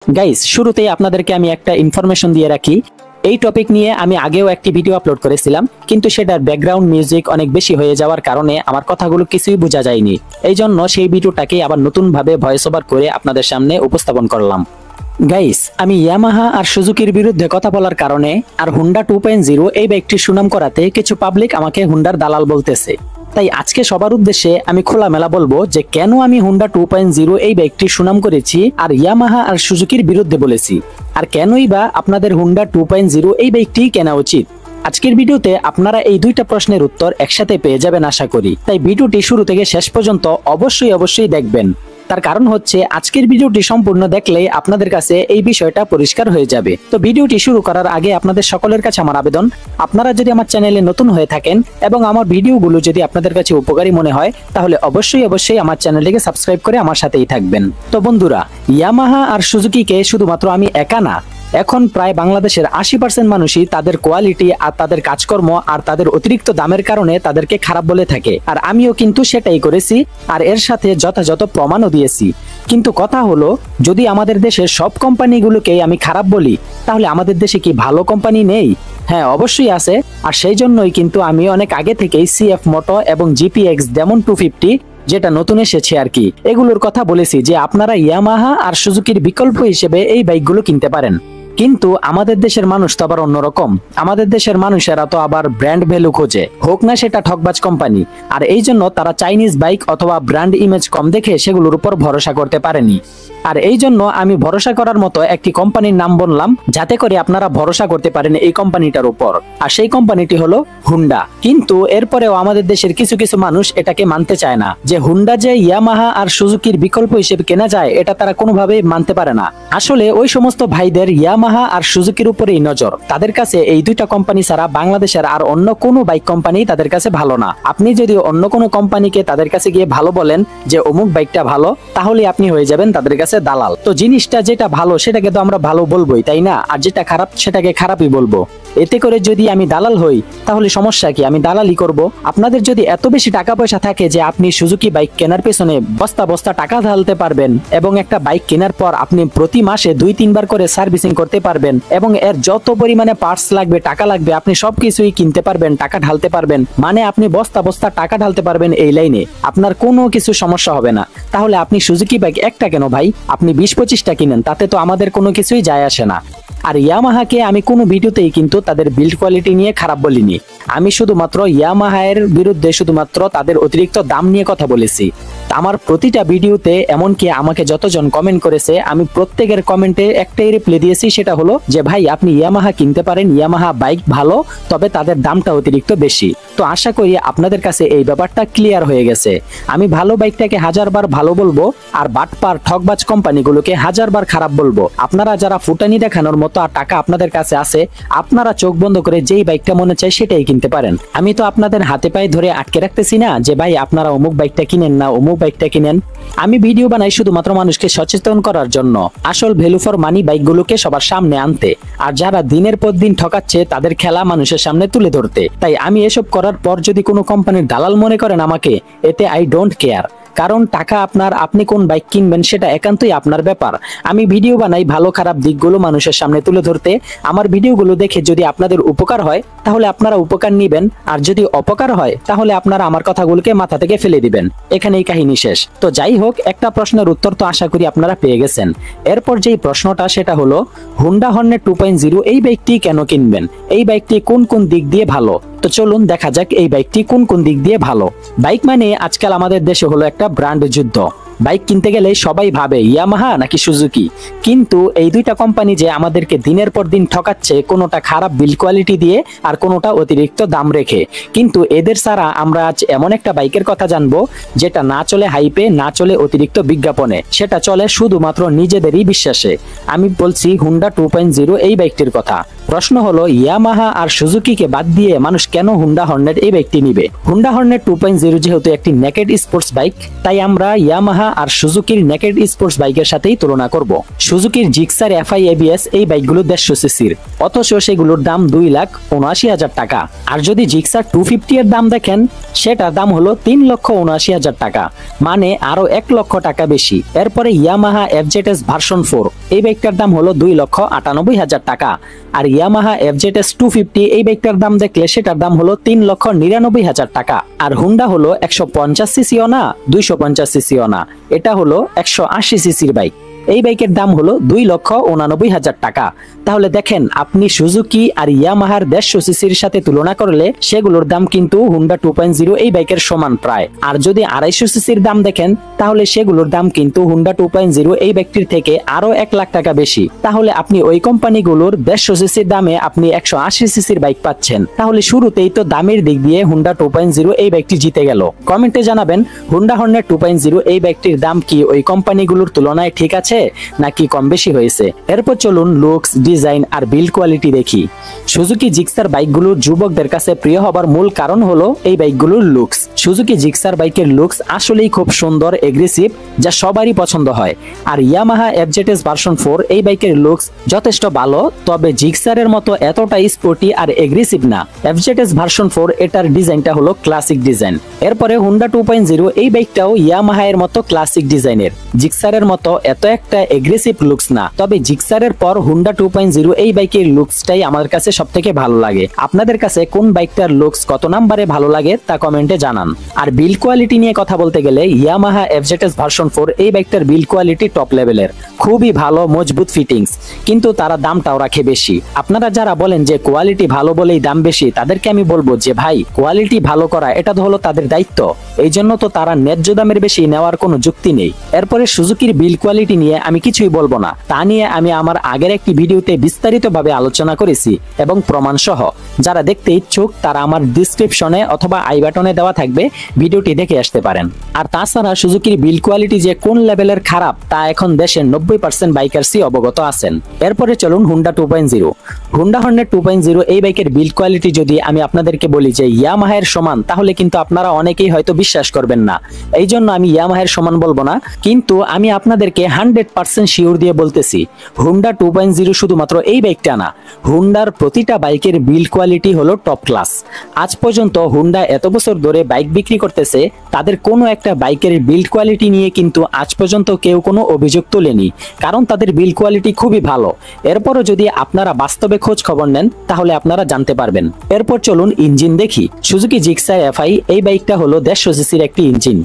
Guys, শুরুতেই আপনাদেরকে আমি একটা ইনফরমেশন দিয়ে রাখি। এই টপিক নিয়ে আমি আগেও একটি ভিডিও আপলোড করেছিলাম, কিন্তু সেটার ব্যাকগ্রাউন্ড মিউজিক অনেক বেশি হয়ে যাওয়ার কারণে আমার কথাগুলো কিছুই বোঝা যায়নি। এই জন্য সেই ভিডিওটাকে আবার নতুনভাবে ভয়েস ওভার করে আপনাদের সামনে উপস্থাপন করলাম। গাইস, আমি ইয়ামাহা আর সুজুকির বিরুদ্ধে কথা বলার কারণে আর হুন্ডা 2.0 এই বাইকটির সুনাম করাতে কিছু পাবলিক আমাকে হুন্ডার দালাল বলতেছে। তাই আজকে সবার উদ্দেশ্যে আমি খোলামেলা বলবো যে কেন আমি হুন্ডা 2.0 এই বাইকটির সুনাম করেছি আর ইয়ামাহা আর সুজুকির বিরুদ্ধে বলেছি, আর কেনই বা আপনাদের হুন্ডা 2.0 এই বাইকটি কেনা উচিত। আজকের ভিডিওতে আপনারা এই দুইটা প্রশ্নের উত্তর একসাথে পেয়ে যাবেন আশা করি। তাই ভিডিওটি শুরু থেকে শেষ পর্যন্ত অবশ্যই দেখবেন। তার কারণ হচ্ছে আজকের ভিডিওটি সম্পূর্ণ দেখলেই আপনাদের কাছে এই বিষয়টা পরিষ্কার হয়ে যাবে। তো ভিডিওটি শুরু করার আগে আপনাদের সকলের কাছে আমার আবেদন, আপনারা যদি আমার চ্যানেলে নতুন হয়ে থাকেন এবং আমার ভিডিওগুলো যদি আপনাদের কাছে উপকারী মনে হয়, তাহলে অবশ্যই আমার চ্যানেলটিকে সাবস্ক্রাইব করে আমার সাথেই থাকবেন। তো বন্ধুরা, ইয়ামাহা আর সুজুকিকে শুধুমাত্র আমি একা না, এখন প্রায় বাংলাদেশের 80% মানুষই তাদের কোয়ালিটি আর তাদের কাজকর্ম আর তাদের অতিরিক্ত দামের কারণে তাদেরকে খারাপ বলে থাকে। আর আমিও কিন্তু সেটাই করেছি, আর এর সাথে যথাযথ প্রমাণও দিয়েছি। কিন্তু কথা হলো, যদি আমাদের দেশের সব কোম্পানিগুলোকে আমি খারাপ বলি, তাহলে আমাদের দেশে কি ভালো কোম্পানি নেই? হ্যাঁ, অবশ্যই আছে। আর সেই জন্যই কিন্তু আমি অনেক আগে থেকেই সিএফ মোটো এবং জিপিএক্স ডেমন 250 যেটা নতুন এসেছে আর কি, এগুলোর কথা বলেছি যে আপনারা ইয়ামাহা আর সুজুকির বিকল্প হিসেবে এই বাইকগুলো কিনতে পারেন। কিন্তু আমাদের দেশের মানুষ তো আবার অন্যরকম। আমাদের দেশের মানুষেরা তো আবার ব্র্যান্ড ভ্যালু খোঁজে, হোক না সেটা ঠকবাজ কোম্পানি। আর এই জন্য তারা চাইনিজ বাইক অথবা ব্র্যান্ড ইমেজ কম দেখে সেগুলোর উপর ভরসা করতে পারেনি। আর এই জন্য আমি ভরসা করার মতো একটি কোম্পানির নাম বললাম, যাতে করে আপনারা ভরসা করতে পারেন এই কোম্পানিটার উপর। আর সেই কোম্পানিটি হলো হুন্ডা। কিন্তু এরপরেও আমাদের দেশের কিছু কিছু মানুষ এটাকে মানতে চায় না, যে হুন্ডা যে ইয়ামাহা আর সুজুকির বিকল্প হিসেবে কেনা যায়, এটা তারা কোনোভাবেই মানতে পারে না। আসলে ওই সমস্ত ভাইদের ইয়ামাহা আর সুজুকির উপরেই নজর। তাদের কাছে এই দুইটা কোম্পানি ছাড়া বাংলাদেশের আর অন্য কোনো বাইক কোম্পানি তাদের কাছে ভালো না। আপনি যদি অন্য কোনো কোম্পানিকে তাদের কাছে গিয়ে ভালো বলেন যে অমুক বাইকটা ভালো, তাহলে আপনি হয়ে যাবেন তাদের কাছে দালাল। তো জিনিসটা যেটা ভালো সেটাকে তো আমরা ভালো বলবোই, তাই না? আর যেটা খারাপ সেটাকে খারাপই বলবো। এতে করে যদি আমি দালাল হই, তাহলে সমস্যা কি? আমি দালালি করব। আপনাদের যদি এত বেশি টাকা পয়সা থাকে যে আপনি সুজুকি বাইক কেনার পেছনে বস্তা বস্তা টাকা ঢালতে পারবেন, এবং একটা বাইক কেনার পর আপনি প্রতি মাসে 2-3 বার করে সার্ভিসিং করতে পারবেন, এবং এর যত পরিমাণে পার্টস লাগবে, টাকা লাগবে, আপনি সবকিছুই কিনতে পারবেন, টাকা ঢালতে পারবেন, মানে আপনি বস্তা বস্তা টাকা ঢালতে পারবেন এই লাইনে, আপনার কোনো কিছু সমস্যা হবে না, তাহলে আপনি সুজুকি বাইক একটা কেন ভাই, আপনি 20-25টা কিনেন, তাতে তো আমাদের কোনো কিছুই যায় আসে না। আর ইয়ামাহাকে আমি কোনো ভিডিওতেই কিন্তু তাদের বিল্ড কোয়ালিটি নিয়ে খারাপ বলিনি। আমি শুধুমাত্র ইয়ামাহার বিরুদ্ধে শুধুমাত্র তাদের অতিরিক্ত দাম নিয়ে কথা বলেছি। আমার প্রতিটা ভিডিওতে, এমনকি আমাকে যতজন কমেন্ট করেছে, আমি প্রত্যেকের কমেন্টে একটাই রিপ্লাই দিয়েছি, সেটা হলো যে ভাই আপনি ইয়ামাহা কিনতে পারেন, ইয়ামাহা বাইক ভালো, তবে তাদের দামটা অতিরিক্ত বেশি। তো আশা করি আপনাদের কাছে এই ব্যাপারটা ক্লিয়ার হয়ে গেছে। আমি ভালো বাইকটাকে 1000বার ভালো বলবো, আর বাটপার ঠকবাজ কোম্পানিগুলোকে 1000বার খারাপ বলবো। আপনারা যারা ফুটানি দেখানোর মতো আর টাকা আপনাদের কাছে আছে, আপনারা চোখ বন্ধ করে যেই বাইকটা মনে চায় সেটাই কিনতে পারেন। আমি তো আপনাদের হাতে পায়ে ধরে আটকে রাখতেছি না যে ভাই আপনারা অমুক বাইকটা কিনেন না, অমুক বাইকটা কিনেন। আমি ভিডিও বানাই শুধুমাত্র মানুষকে সচেতন করার জন্য, আসল ভ্যালু ফর মানি বাইকগুলোকে সবার সামনে আনতে, আর যারা দিনের পর দিন ঠকাচ্ছে তাদের খেলা মানুষের সামনে তুলে ধরতে। তাই আমি এসব করার পর যদি কোনো কোম্পানির দালাল মনে করেন আমাকে, এতে আই ডোন্ট কেয়ার। কারণ টাকা আপনার, আপনি কোন বাইক কিনবেন সেটা একান্তই আপনার ব্যাপার। আমি ভিডিও বানাই ভালো খারাপ দিকগুলো মানুষের সামনে তুলে ধরতে। আমার ভিডিওগুলো দেখে যদি আপনাদের উপকার হয়, তাহলে আপনারা উপকার নিবেন, আর যদি অপকার হয়, তাহলে আপনারা আমার কথাগুলোকে মাথা থেকে ফেলে দিবেন। এখানেই কাহিনী শেষ। তো যাই হোক, একটা প্রশ্নের উত্তর তো আশা করি আপনারা পেয়ে গেছেন। এরপর যেই প্রশ্নটা, সেটা হলো হুন্ডা হর্নেট 2.0 এই বাইকটি কেন কিনবেন, এই বাইকটি কোন কোন দিক দিয়ে ভালো। তো চলুন দেখা যাক এই বাইকটি কোন কোন দিক দিয়ে ভালো। বাইক মানে আজকাল আমাদের দেশে হলো একটা ব্র্যান্ড যুদ্ধ। বাইক কিনতে গেলে সবাই ভাবে ইয়ামাহা নাকি সুজুকি, কিন্তু এই দুইটা কোম্পানি যে আমাদেরকে দিনের পর দিন ঠকাচ্ছে, কোনোটা খারাপ বিল্ড কোয়ালিটি দিয়ে আর কোনোটা অতিরিক্ত দাম রেখে। কিন্তু এদের ছাড়া আমরা আজ এমন একটা বাইকের কথা জানবো, যেটা না চলে হাইপে, না চলে অতিরিক্ত বিজ্ঞাপনে, সেটা চলে শুধুমাত্র নিজেদেরই বিশ্বাসে। আমি বলছি হুন্ডা 2.0 এই বাইকটির কথা। প্রশ্ন হলো ইয়ামাহা আর সুজুকিকে বাদ দিয়ে মানুষ কেন হুন্ডা হর্নেট এই বাইকটি নিবে? হুন্ডা হর্নেট 2.0 যেহেতু একটি নেকেড স্পোর্টস বাইক, তাই আমরা ইয়ামাহা আর সুজুকির নেকেড স্পোর্টস বাইকের সাথেই তুলনা করব। সুজুকির জিক্সার FI ABS এই বাইকগুলো 150 সিসির, অথচ সেগুলোর দাম 2,79,000 টাকা। আর যদি জিক্সার 250 এর দাম দেখেন, সেটার দাম হলো 3,79,000 টাকা, মানে আরো 1 লক্ষ টাকা বেশি। এরপরে ইয়ামাহা FZS ভার্সন 4 এই বাইকটার দাম হলো 2,98,000 টাকা। আর ইয়ামাহা FZS 250 এই বাইকটার দাম দেখলে সেটার দাম হলো 3,99,000 টাকা। আর হুন্ডা হলো 150 সিসিও না, 250 সিসিও না, এটা হলো 180 সিসির বাইক। এই বাইকের দাম হলো 2,89,000 টাকা। তাহলে দেখেন, আপনি সুজুকি আর ইয়ামাহার 150 সিসির সাথে তুলনা করলে সেগুলোর দাম কিন্তু হুন্ডা 2.0 এই বাইকের সমান প্রায়। আর যদি 250 সিসির দাম দেখেন, তাহলে সেগুলোর দাম কিন্তু হুন্ডা 2.0 এই বাইকটির থেকে আরো 1 লাখ টাকা বেশি। তাহলে আপনি ওই কোম্পানিগুলোর 150 সিসির দামে আপনি 180 সিসির বাইক পাচ্ছেন। তাহলে শুরুতেই তো দামের দিক দিয়ে হুন্ডা 2.0 এই বাইকটি জিতে গেল। কমেন্টে জানাবেন হুন্ডা হর্নেট 2.0 এই বাইকটির দাম কি ওই কোম্পানিগুলোর তুলনায় ঠিক আছে নাকি কম বেশি হয়েছে। এরপর চলুন লুকস, ডিজাইন আর বিল্ড কোয়ালিটি দেখি। সুজুকি জিক্সার বাইকগুলোর যুবকদের কাছে প্রিয় হবার মূল কারণ হলো এই বাইকগুলোর লুকস। সুজুকি জিক্সার বাইকের লুকস আসলেই খুব সুন্দর, এগ্রেসিভ, যা সবারই পছন্দ হয়। আর ইয়ামাহা FZS ভার্সন 4 এই বাইকের লুকস যথেষ্ট ভালো, তবে জিক্সারের মতো এতটা স্পোর্টি আর এগ্রেসিভ না। FZS ভার্সন 4 এটার ডিজাইনটা হলো ক্লাসিক ডিজাইন। এরপরে হুন্ডা 2.0 এই বাইকটাও ইয়ামাহা এর মতো ক্লাসিক ডিজাইনের, জিক্সারের মতো এত একটা এগ্রেসিভ লুকস না। তবে জিক্সারের পর হুন্ডা 2.0 এই বাইকের লুকসটাই আমার কাছে সবথেকে ভালো লাগে। আপনাদের কাছে কোন বাইকটার লুকস কত নম্বরে ভালো লাগে তা কমেন্টে জানান। আর বিল্ড কোয়ালিটি নিয়ে কথা বলতে গেলে ইয়ামাহা FZS ভার্সন 4 এই বাইকটার বিল্ড কোয়ালিটি টপ লেভেলের, খুবই ভালো, মজবুত ফিটিংস, কিন্তু তারা দামটাও রাখে বেশি। আপনারা যারা বলেন যে কোয়ালিটি ভালো বলেই দাম বেশি, তাদেরকে আমি বলবো যে ভাই, কোয়ালিটি ভালো করা এটা তো হলো তাদের দায়িত্ব, এই জন্য তো তারা ন্যায্য দামের বেশি নেওয়ার কোনো যুক্তি নেই। এরপরে সুজুকির বিল্ড কোয়ালিটি নিয়ে আমি কিছুই বলবো না, তা নিয়ে আমি আমার আগের একটি ভিডিওতে বিস্তারিতভাবে আলোচনা করেছি এবং প্রমাণ সহ। যারা দেখতে ইচ্ছুক তারা আমার ডিসক্রিপশনে অথবা আই বাটনে দেওয়া থাকবে, ভিডিওটি দেখে আসতে পারেন। আর তাছাড়া সুজুকির বিল্ড কোয়ালিটি যে কোন লেভেলের খারাপ তা এখন দেশের 90% বাইকারসই অবগত আছেন। এরপরে চলুন হুন্ডা 2.0। হুন্ডা হর্নেট 2.0 এই বাইকের বিল্ড কোয়ালিটি যদি আমি আপনাদেরকে বলি যে ইয়ামাহার সমান, তাহলে কিন্তু আপনারা অনেকেই হয়তো বিশ্বাস করবেন না। এই জন্য আমি ইয়ামাহার সমান বলবো না, কিন্তু আমি আপনাদেরকে 100% শিওর দিয়ে বলতেছি, হুন্ডা 2.0 শুধুমাত্র এই বাইকটা না, হুন্ডার প্রতিটা বাইকের বিল্ড কোয়ালিটি হলো টপ ক্লাস। আজ পর্যন্ত হুন্ডা এত বছর ধরে বাইক বিক্রি করতেছে, তাদের কোনো একটা বাইকের বিল্ড কোয়ালিটি নিয়ে কিন্তু আজ পর্যন্ত কেউ কোনো অভিযোগ তোলেনি, কারণ তাদের বিল্ড কোয়ালিটি খুবই ভালো। এরপরও যদি আপনারা বাস্তবে খোঁজ খবর নেন তাহলে আপনারা জানতে পারবেন। এরপর চলুন ইঞ্জিন দেখি। সুজুকি জিক্সার FI এই বাইকটা হলো 150 সিসির একটি ইঞ্জিন।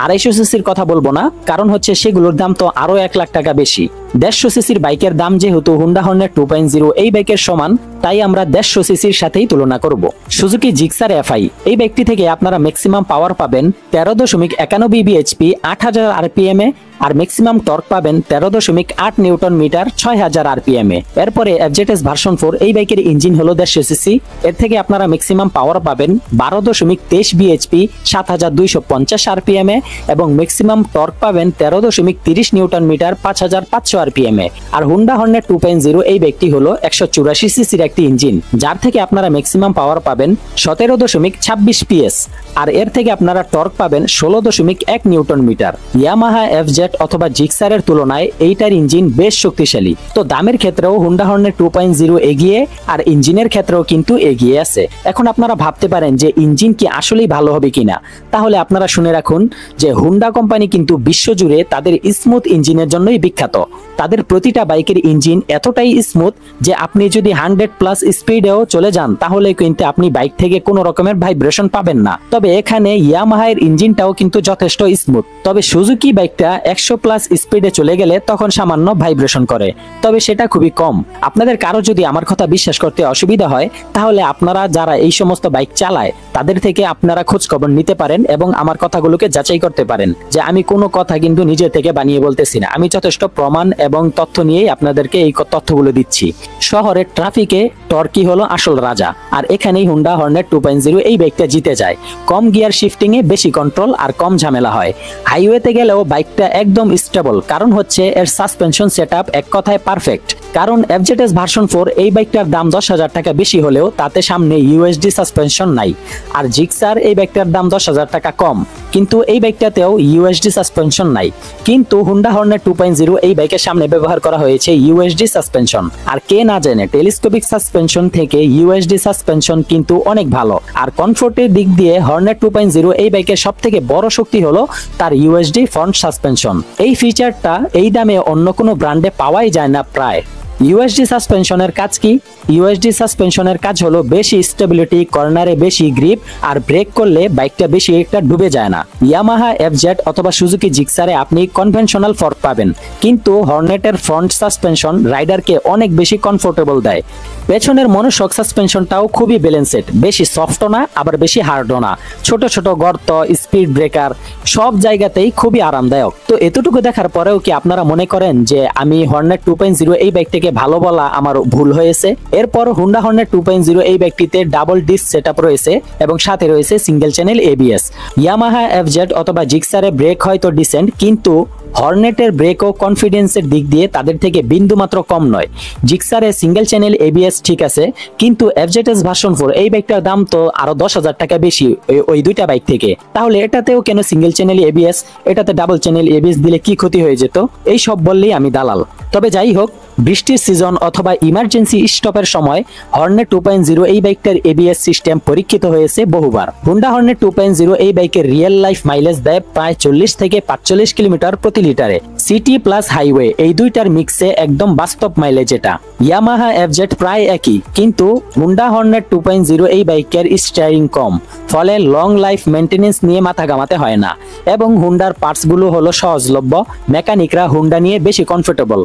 250 সিসির কথা বলবো না, কারণ হচ্ছে সেগুলোর দাম তো আরো 1 লাখ টাকা বেশি। 150 সিসির বাইকের দাম যেহেতু হুন্ডা হর্নেট 2.0 এই বাইকের সমান, তাই আমরা 150 সিসির সাথেই তুলনা করব। সুজুকি জিক্সার FI এই বাইকটি থেকে আপনারা ম্যাক্সিমাম পাওয়ার পাবেন 13.91 bhp 8000 rpm এ, আর ম্যাক্সিমাম টর্ক পাবেন 13.8 নিউটন মিটার 6000 rpm এ। এরপরে FZS ভার্সন 4 এই বাইকের ইঞ্জিন হলো 150 সিসি, এর থেকে আপনারা ম্যাক্সিমাম পাওয়ার পাবেন 12.23 bhp 7250 rpm এ, এবং ম্যাক্সিমাম টর্ক পাবেন 13.30 নিউটন মিটার 5500 rpm এ। আর হুন্ডা হর্নেট 2.0 এই বাইকটি হলো 184 সিসির একটি ইঞ্জিন, যার থেকে আপনারা ম্যাক্সিমাম পাওয়ার পাবেন 17.26 PS, আর এর থেকে আপনারা টর্ক পাবেন 16.1 নিউটন মিটার। ইয়ামাহা FZ অথবা জিক্সারের তুলনায় এইটার ইঞ্জিন বেশ শক্তিশালী। তো দামের ক্ষেত্রেও হুন্ডা হর্নেট 2.0 এগিয়ে, আর ইঞ্জিনের ক্ষেত্রেও কিন্তু এগিয়ে আছে। এখন আপনারা ভাবতে পারেন যে ইঞ্জিন কি আসলেই ভালো হবে কিনা, তাহলে আপনারা শুনে রাখুন যে হুন্ডা কোম্পানি কিন্তু বিশ্বজুড়ে তাদের স্মুথ ইঞ্জিনের জন্যই বিখ্যাত। তাদের প্রতিটা বাইকের ইঞ্জিন এতটাই স্মুথ যে আপনি যদি 100+ স্পিডেও চলে যান তাহলে কিন্তু আপনি বাইক থেকে কোনো রকমের ভাইব্রেশন পাবেন না। তবে এখানে ইয়ামাহার ইঞ্জিনটাও কিন্তু যথেষ্ট স্মুথ, তবে সুজুকি বাইকটা 100+ স্পিডে চলে গেলে তখন সামান্য ভাইব্রেশন করে, তবে সেটা খুবই কম। আপনাদের কারো যদি আমার কথা বিশ্বাস করতে অসুবিধা হয়, তাহলে আপনারা যারা এই সমস্ত বাইক চালায় তাদের থেকে আপনারা খোঁজ খবর নিতে পারেন এবং আমার কথাগুলোকে যাচাই করতে পারেন যে আমি কোনো কথা কিন্তু নিজে থেকে বানিয়ে বলতেছি না। আমি যথেষ্ট প্রমাণ এবং তথ্য নিয়েই আপনাদেরকে এই তথ্যগুলো দিচ্ছি। শহরের ট্রাফিকে টর্কি হলো আসল রাজা, আর এখানেই হুন্ডা হর্নেট 2.0 এই বাইকটা জিতে যায়। কম গিয়ার শিফটিং এ বেশি কন্ট্রোল আর কম ঝামেলা হয়। হাইওয়েতে গেলেও বাইকটা একদম স্টেবল, কারণ হচ্ছে এর সাসপেনশন সেটআপ এক কথায় পারফেক্ট। কারণ এফজেডএস ভার্সন 4 এই বাইকটার দাম 10,000 টাকা বেশি হলেও তাতে সামনে ইউএসডি সাসপেনশন নাই। আর জিক্সার এই বাইকটার দাম 10,000 টাকা কম, কিন্তু এই বাইকটাতেও ইউএসডি সাসপেনশন নাই। কিন্তু হুন্ডা হর্নেট 2.0 এই বাইকের সামনে ব্যবহার করা হয়েছে ইউএসডি সাসপেনশন। আর কে না জানে টেলিস্কোপিক সাসপেনশন থেকে ইউএসডি সাসপেনশন কিন্তু অনেক ভালো। আর কমফোর্টের দিক দিয়ে হর্নেট 2.0 এই বাইকের সবথেকে বড় শক্তি হলো তার ইউএসডি ফ্রন্ট সাসপেনশন। এই ফিচারটা এই দামে অন্য কোনো ব্র্যান্ডে পাওয়াই যায় না প্রায়। ইউএসডি সাসপেনশনের কাজ কি? ইউএসডি সাসপেনশনের কাজ হলো বেশি স্টেবিলিটি, কর্নারে বেশি গ্রিপ, আর ব্রেক করলে বাইকটা বেশি একটা ডুবে যায় না। ইয়ামাহা এফজেড অথবা সুজুকি জিক্সারে আপনি কনভেনশনাল ফর্ক পাবেন, কিন্তু হর্নেটের ফ্রন্ট সাসপেনশন রাইডারকে অনেক বেশি কমফোর্টেবল দেয়। পেছনের মনোশক সাসপেনশনটাও খুবই ব্যালেন্সেড, বেশি সফটও না আবার বেশি হার্ডও না। ছোট ছোট গর্ত, স্পিড ব্রেকার সব জায়গাতেই খুবই আরামদায়ক। তো এতটুকু দেখার পরেও কি আপনারা মনে করেন যে আমি হর্নেট 2.0 এই বাইকটাকে ভালো বলা আমার ভুল হয়েছে? এরপর হুন্ডা হর্নেট 2.0 এই বাইকটিতে ডাবল ডিস্ক সেটআপ রয়েছে এবং সাথে রয়েছে single channel ABS. Yamaha FZ অথবা জিক্সারে ব্রেক হয়তো ডিসেন্ট, কিন্তু হর্নেটের ব্রেক ও কনফিডেন্সের দিক দিয়ে তাদের থেকে বিন্দু মাত্র কম নয়। জিক্সারে সিঙ্গেল চ্যানেল এবিএস ঠিক আছে, কিন্তু এফজেডএস ভার্সন 4 এই বাইকটার দাম তো আরো 10,000 টাকা বেশি ওই দুইটা বাইক থেকে। তাহলে এটাতেও কেন সিঙ্গেল চ্যানেল এবিএস, এটাতে ডাবল চ্যানেল এবিএস দিলে কি ক্ষতি হয়ে যেত? এই সব বললেই আমি দালাল। তবে যাই হোক, বৃষ্টির সিজন অথবা ইমার্জেন্সি স্টপের সময় হর্নেট 2.0 এই বাইকটার এবিএস সিস্টেম পরীক্ষিত হয়েছে বহুবার। হুন্ডা হর্নেট 2.0 এই বাইকের রিয়েল লাইফ মাইলেজ দেয় প্রায় 40 থেকে 45 কিলোমিটার প্রতি লিটারে। সিটি প্লাস হাইওয়ে এই দুইটার মিক্সে একদম বাস্তব মাইলেজ এটা। ইয়ামাহা এফজেড প্রায় একই, কিন্তু হুন্ডা হর্নেট 2.0 এই বাইকের স্টিয়ারিং কম, ফলে লং লাইফ মেইনটেনেন্স নিয়ে মাথা ঘামাতে হয় না, এবং হুন্ডার পার্টসগুলো হলো সহজলভ্য। মেকানিকরা হুন্ডা নিয়ে বেশি কমফোর্টেবল।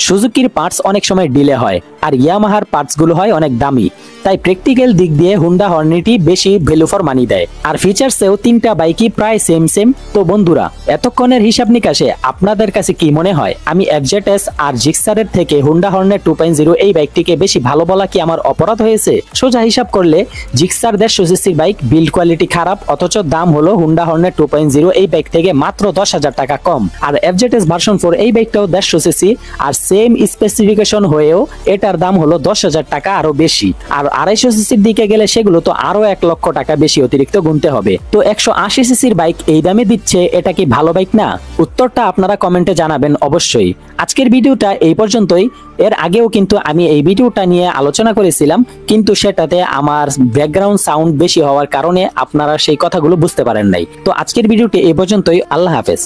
সুজুকির পার্টস অনেক সময় ডিলে হয়, আর ইয়ামাহার পার্টসগুলো হয় অনেক দামি। তাই প্র্যাকটিক্যাল দিক দিয়ে হুন্ডা হর্নেটই বেশি ভ্যালু ফর মানি দেয়। আর ফিচারসেও তিনটা বাইকই প্রায় সেম। তো বন্ধুরা, এতক্ষণের হিসাব নিকাশে আপনাদের কাছে কি মনে হয়? আমি এফজেডএস আর জিক্সারের থেকে হুন্ডা হর্নেট 2.0 এই বাইকটিকে বেশি ভালো বলা কি আমার অপরাধ হয়েছে? সোজা হিসাব করলে জিক্সার 150 সিসির বাইক, বিল্ড কোয়ালিটি খারাপ, অথচ দাম হলো হুন্ডা হর্নেট 2.0 এই বাইক থেকে মাত্র 10,000 টাকা কম। আর এফজেডএস ভার্সন 4 এই বাইকটাও 150 সিসি আর সেম স্পেসিফিকেশন হয়েও এটার দাম হলো 10,000 টাকা আরো বেশি। আর 250 সিসির দিকে গেলে সেগুলো তো আরো 1 লক্ষ টাকা বেশি অতিরিক্ত গুনতে হবে। তো 180 সিসির বাইক এই দামে দিচ্ছে, এটা কি ভালো বাইক না? উত্তরটা আপনারা কমেন্টে জানাবেন অবশ্যই। আজকের ভিডিওটা এই পর্যন্তই। এর আগেও কিন্তু আমি এই ভিডিওটা নিয়ে আলোচনা করেছিলাম, কিন্তু সেটাতে আমার ব্যাকগ্রাউন্ড সাউন্ড বেশি হওয়ার কারণে আপনারা সেই কথাগুলো বুঝতে পারেন নাই। তো আজকের ভিডিওটি এই পর্যন্তই। আল্লাহ হাফেজ।